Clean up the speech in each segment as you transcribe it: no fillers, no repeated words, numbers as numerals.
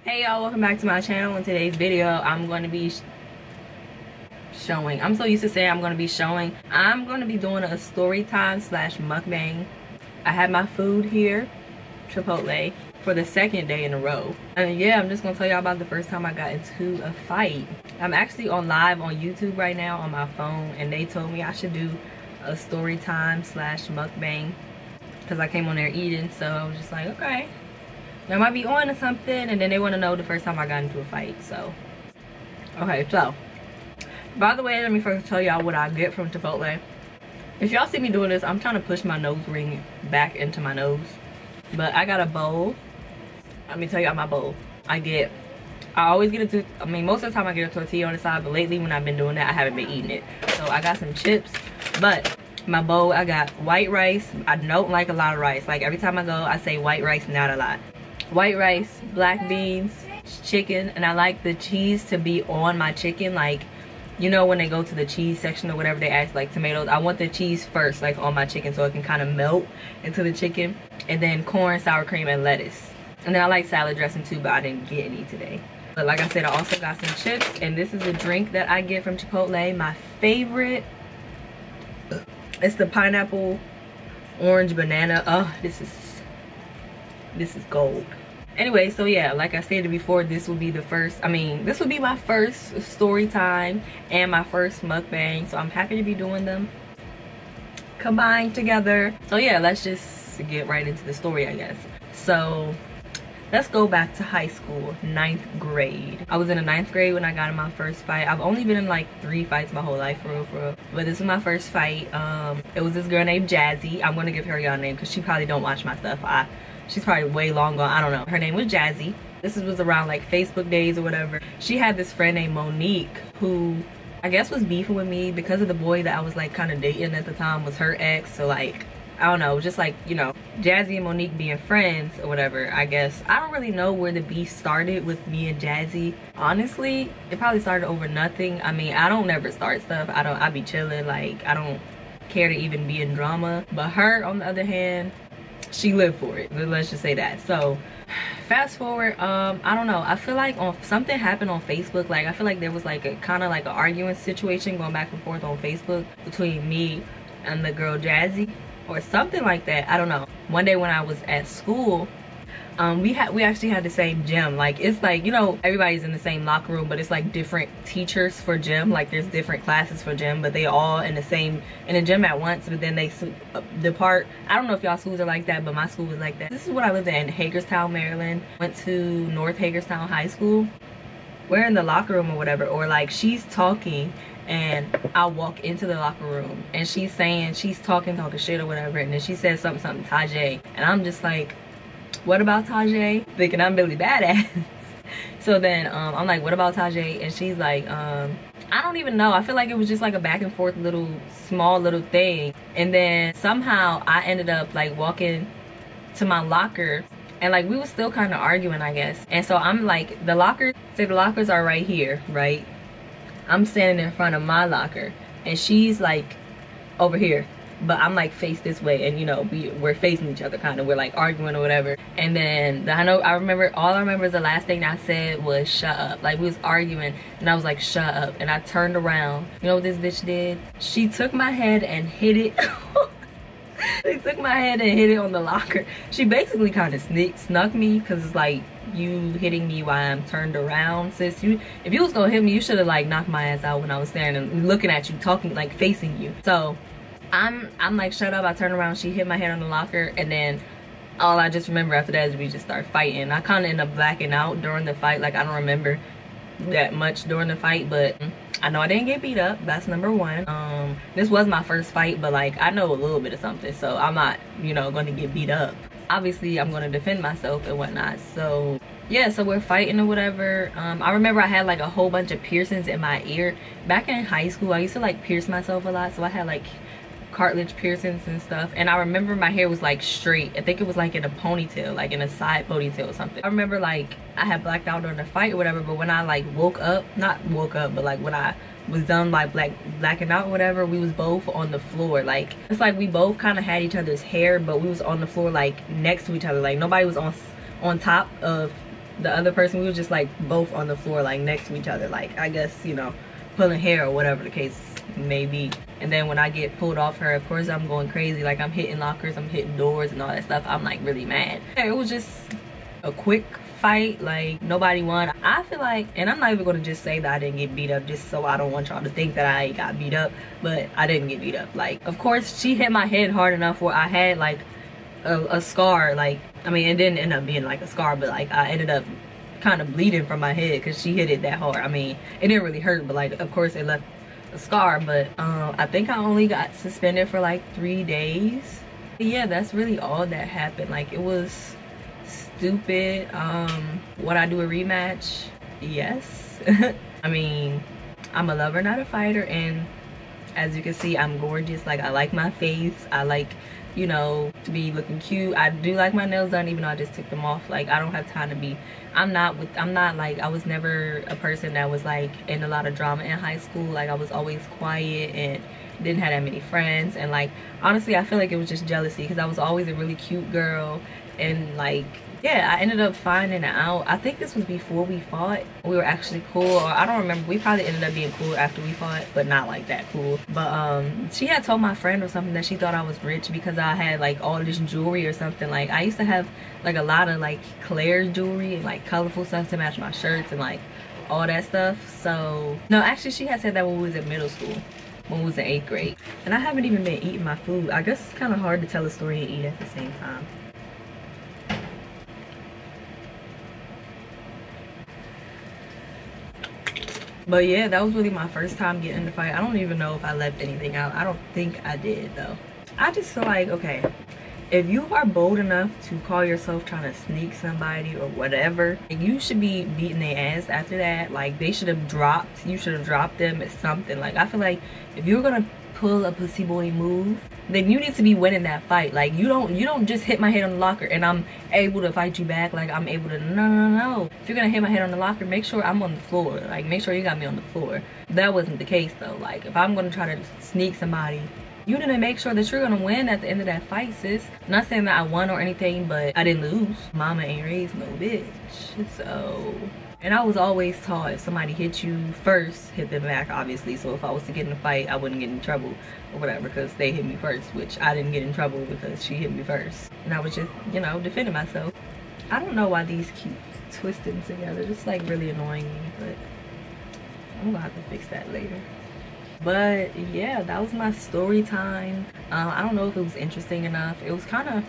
Hey y'all, welcome back to my channel. In today's video I'm going to be showing, I'm so used to saying I'm going to be showing, I'm going to be doing a story time slash mukbang. I have my food here, Chipotle, for the second day in a row. And yeah, I'm just going to tell y'all about the first time I got into a fight. I'm actually on live on YouTube right now on my phone, and they told me I should do a story time slash mukbang because I came on there eating, so I was just like, okay, I might be on to something. And then they want to know the first time I got into a fight. So okay, so by the way, let me first tell y'all what I get from Chipotle. If y'all see me doing this, I'm trying to push my nose ring back into my nose, but I got a bowl. Let me tell y'all my bowl. I always get most of the time I get a tortilla on the side, but lately when I've been doing that, I haven't been eating it. So I got some chips, but my bowl, I got white rice. I don't like a lot of rice. Like every time I go, I say white rice, not a lot. White rice, black beans, chicken, and I like the cheese to be on my chicken. Like, you know, when they go to the cheese section or whatever, they ask like tomatoes. I want the cheese first, like on my chicken, so it can kind of melt into the chicken. And then corn, sour cream, and lettuce. And then I like salad dressing too, but I didn't get any today. But like I said, I also got some chips, and this is a drink that I get from Chipotle. My favorite, it's the pineapple orange banana. Oh, this is gold. Anyway, so yeah, like I stated before, this will be my first story time and my first mukbang, so I'm happy to be doing them combined together. So yeah, let's just get right into the story, I guess. So let's go back to high school, 9th grade. I was in the 9th grade when I got in my first fight. I've only been in like 3 fights my whole life, for real. But this was my first fight. It was this girl named Jazzy. I'm gonna give her y'all name because she probably don't watch my stuff. She's probably way long gone, I don't know. Her name was Jazzy. This was around like Facebook days or whatever. She had this friend named Monique who I guess was beefing with me because of the boy that I was like kind of dating at the time was her ex. So like, I don't know, just like, you know, Jazzy and Monique being friends or whatever, I guess. I don't really know where the beef started with me and Jazzy. Honestly, it probably started over nothing. I mean, I don't never start stuff. I be chilling, like I don't care to even be in drama. But her, on the other hand, she lived for it. Let's just say that. So fast forward, I don't know, I feel like something happened on Facebook. Like I feel like there was like a kind of like an arguing situation going back and forth on Facebook between me and the girl Jazzy or something like that. I don't know. One day when I was at school, we actually had the same gym. Like it's like, you know, everybody's in the same locker room, but it's like different teachers for gym. Like there's different classes for gym, but they all in the gym at once, but then they depart. I don't know if y'all schools are like that, but my school was like that. This is what I lived in Hagerstown, Maryland. Went to North Hagerstown High School. We're in the locker room or whatever, or like she's talking and I'll walk into the locker room and she's talking shit or whatever, and then she says something Tajay, and I'm just like, what about Tajay? Thinking I'm really badass. So then I'm like, what about Tajay? And she's like, I don't even know. I feel like it was just like a back and forth small little thing. And then somehow I ended up like walking to my locker, and like we were still kind of arguing, I guess. And so I'm like, the lockers are right here, right? I'm standing in front of my locker and she's like over here, but I'm like face this way, and you know, we're facing each other kind of. We're like arguing or whatever. And then all I remember is the last thing I said was shut up. Like we was arguing and I was like, shut up. And I turned around. You know what this bitch did? She took my head and hit it. She took my head and hit it on the locker. She basically kind of snuck me, because it's like, you hitting me while I'm turned around, sis. If you was gonna hit me, you should have like knocked my ass out when I was staring and looking at you, talking, like facing you. So I'm like, shut up. I turned around, she hit my head on the locker, and then all I just remember after that is we just start fighting. I kind of ended up blacking out during the fight. Like I don't remember that much during the fight, but I know I didn't get beat up. That's number one. This was my first fight, but like I know a little bit of something, so I'm not, you know, going to get beat up. Obviously I'm going to defend myself and whatnot. So yeah, so we're fighting or whatever. I remember I had like a whole bunch of piercings in my ear. Back in high school I used to like pierce myself a lot, so I had like cartilage piercings and stuff. And I remember my hair was like straight. I think it was like in a ponytail, like in a side ponytail or something. I remember like I had blacked out during the fight or whatever, but when I like woke up, but like when I was done like blacking out or whatever, we was both on the floor. Like it's like we both kind of had each other's hair, but we was on the floor like next to each other. Like nobody was on top of the other person, we were just like both on the floor, like next to each other, like I guess, you know, pulling hair or whatever the case may be. And then when I get pulled off her, of course I'm going crazy, like I'm hitting lockers, I'm hitting doors and all that stuff. I'm like really mad. It was just a quick fight, like nobody won. I feel like, and I'm not even gonna just say that I didn't get beat up just so I don't want y'all to think that I got beat up, but I didn't get beat up. Like, of course she hit my head hard enough where I had like a scar. Like, I mean, it didn't end up being like a scar, but like I ended up kind of bleeding from my head because she hit it that hard. I mean, it didn't really hurt, but like of course it left a scar. But I think I only got suspended for like 3 days. But yeah, that's really all that happened. Like, it was stupid. Would I do a rematch? Yes. I mean, I'm a lover, not a fighter, and as you can see, I'm gorgeous. Like, I like my face, I like, you know, to be looking cute. I do like my nails done, even though I just took them off. Like, I don't have time to be, I'm not like, I was never a person that was like in a lot of drama in high school. Like, I was always quiet and didn't have that many friends. And like, honestly, I feel like it was just jealousy because I was always a really cute girl. And like, yeah, I ended up finding out. I think this was before we fought. We were actually cool, or I don't remember. We probably ended up being cool after we fought, but not like that cool. But she had told my friend or something that she thought I was rich because I had like all this jewelry or something. Like, I used to have like a lot of like Claire's jewelry and like colorful stuff to match my shirts and like all that stuff. So no, actually she had said that when we was in middle school, when we was in 8th grade. And I haven't even been eating my food. I guess it's kind of hard to tell a story and eat at the same time. But yeah, that was really my first time getting in the fight. I don't even know if I left anything out. I don't think I did though. I just feel like, okay, if you are bold enough to call yourself trying to sneak somebody or whatever, you should be beating their ass after that. Like, they should have dropped, you should have dropped them at something. Like, I feel like if you're gonna pull a pussy boy move, then you need to be winning that fight. Like, you don't just hit my head on the locker and I'm able to fight you back. Like, I'm able to, no. If you're gonna hit my head on the locker, make sure I'm on the floor. Like, make sure you got me on the floor. That wasn't the case though. Like, if I'm gonna try to sneak somebody, you need to make sure that you're gonna win at the end of that fight, sis. I'm not saying that I won or anything, but I didn't lose. Mama ain't raised no bitch. So, and I was always taught if somebody hit you first, hit them back, obviously. So if I was to get in a fight, I wouldn't get in trouble or whatever because they hit me first, which I didn't get in trouble because she hit me first. And I was just, you know, defending myself. I don't know why these keep twisting together. It's like really annoying me, but I'm gonna have to fix that later. But yeah, that was my story time. I don't know if it was interesting enough. It was kind of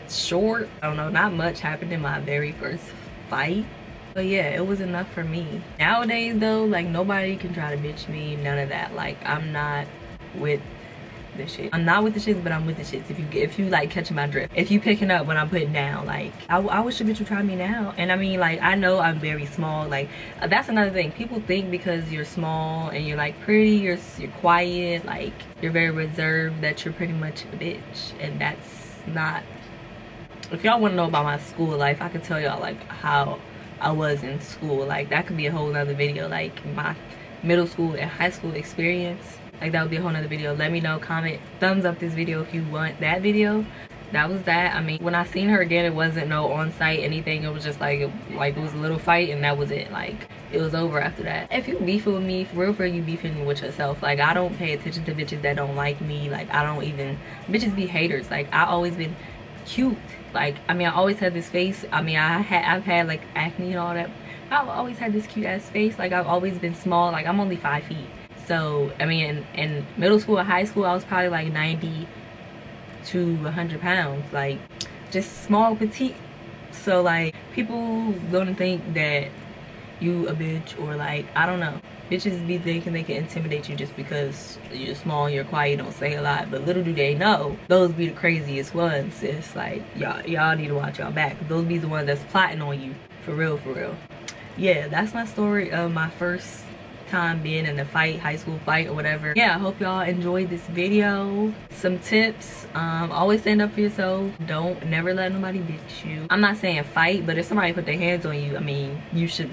short. I don't know, not much happened in my very first fight. But yeah, it was enough for me. Nowadays though, like, nobody can try to bitch me, none of that. Like, I'm not with the shit. I'm not with the shits, but I'm with the shits. If you like catching my drift. If you picking up when I'm putting down, like, I wish a bitch would try me now. And I mean, like, I know I'm very small. Like, that's another thing. People think because you're small and you're like pretty, you're quiet, like you're very reserved, that you're pretty much a bitch. And that's not. If y'all want to know about my school life, I could tell y'all like how I was in school. Like, that could be a whole nother video, like my middle school and high school experience. Like, that would be a whole nother video. Let me know, comment, thumbs up this video if you want that video. That was that. I mean, when I seen her again, it wasn't no on-site anything. It was just like it was a little fight and that was it. Like, it was over after that. If you beefing with me, for real, you beefing with yourself. Like, I don't pay attention to bitches that don't like me. Like, I don't even, bitches be haters. Like, I always been cute. Like, I mean, I always had this face. I mean, I've had like acne and all that. I've always had this cute ass face. Like, I've always been small. Like, I'm only 5 feet. So, I mean, in middle school and high school, I was probably like 90 to 100 pounds. Like, just small, petite. So, like, people gonna think that you a bitch or like, I don't know. Bitches be thinking they can intimidate you just because you're small, you're quiet, you don't say a lot. But little do they know, those be the craziest ones. It's like, y'all need to watch y'all back. Those be the ones that's plotting on you. For real, for real. Yeah, that's my story of my first time being in a fight, high school fight or whatever. Yeah, I hope y'all enjoyed this video. Some tips: always stand up for yourself. Don't never let nobody bitch you. I'm not saying fight, but if somebody put their hands on you, I mean, you should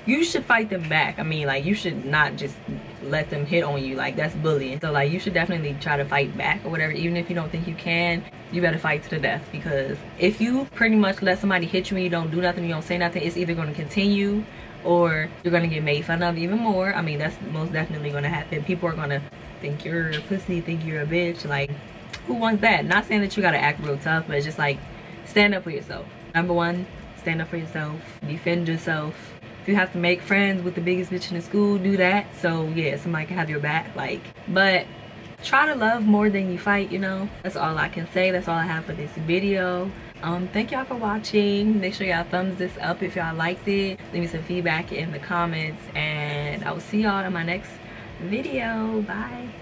you should fight them back. I mean, like, you should not just let them hit on you. Like, that's bullying. So like, you should definitely try to fight back or whatever. Even if you don't think you can, you better fight to the death, because if you pretty much let somebody hit you and you don't do nothing, you don't say nothing, it's either going to continue or you're going to get made fun of even more. I mean, that's most definitely going to happen. People are going to think you're a pussy, think you're a bitch. Like, who wants that? Not saying that you got to act real tough, but it's just like, stand up for yourself. Number one, stand up for yourself. Defend yourself. If you have to make friends with the biggest bitch in the school, do that. So yeah, somebody can have your back. Like, but try to love more than you fight, you know. That's all I can say. That's all I have for this video. Thank y'all for watching. Make sure y'all thumbs this up if y'all liked it. Leave me some feedback in the comments, and I will see y'all in my next video. Bye.